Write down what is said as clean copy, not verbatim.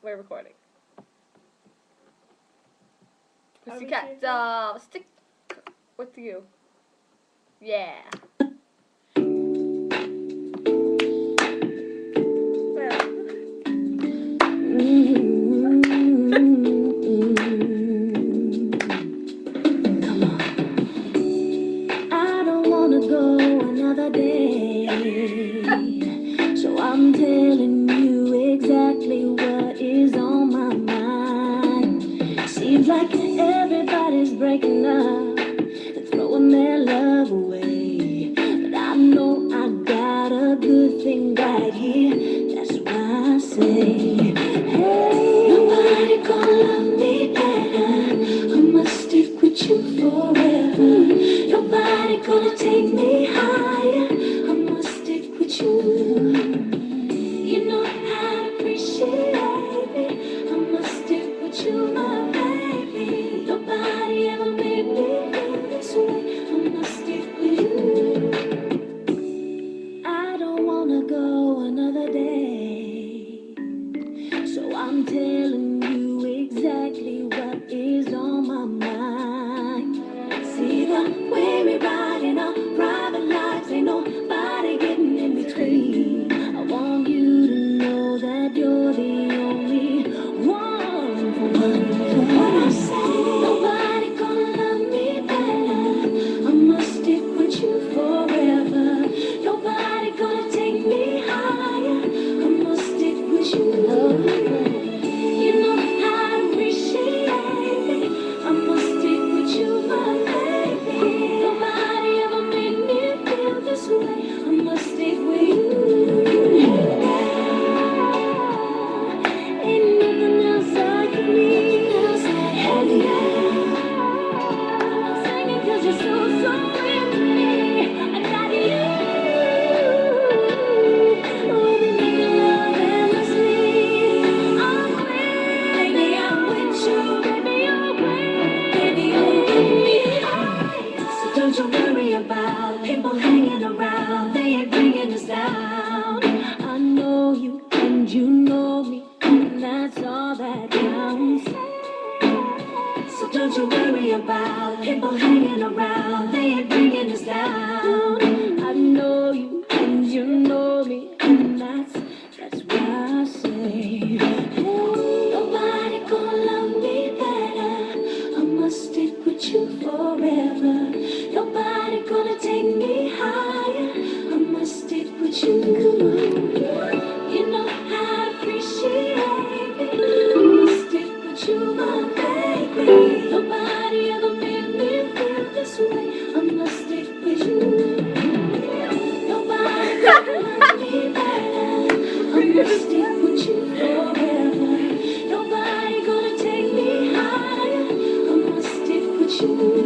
We're recording. Are we Pussycat serious? Doll, stick with you. Yeah. Come on. I don't wanna go another day, so I'm telling you exactly what is on my mind. Seems like everybody's breaking up and throwing their love away, but I know I got a good thing right here. That's why I say, hey, nobody gonna love me better. I must stick with you forever. Nobody gonna take me higher. I must stick with you. You know how to appreciate me. I must stick with you, my baby. Nobody ever made me feel this way. I must stick with you. I don't wanna go another day, so I'm telling you exactly what is on my mind. See the way we ride in our private lives, ain't nobody getting in between. I want you to know that you're the only one for what I say. Nobody gonna love me better. I must stick with you forever. Nobody gonna take me higher. I must stick with you. You know how to appreciate me. I must stick with you, my baby. Nobody ever made me feel this way. I must stick with you. Ain't nothing else I can need. Hell yeah. I'm singing 'cause you're so with me. I got you. We'll be making love endlessly. I'm with, baby, I'm with you. Baby, you're great. Baby, you're with me. So don't you worry about people hanging around. They ain't bringing us down. I know you and you know me, and that's all that counts. So don't you worry about people hanging around. They ain't bringing us down. I know you and you know me, and that's why I say, nobody gonna love me better. I must stick with you forever. Nobody gonna take me higher. I must stick with you. You know how to appreciate me. I must stick with you, my baby. Nobody ever made me feel this way. I must stick with you. Nobody gonna love me better. I must stick with you forever. Nobody gonna take me higher. I must stick with you.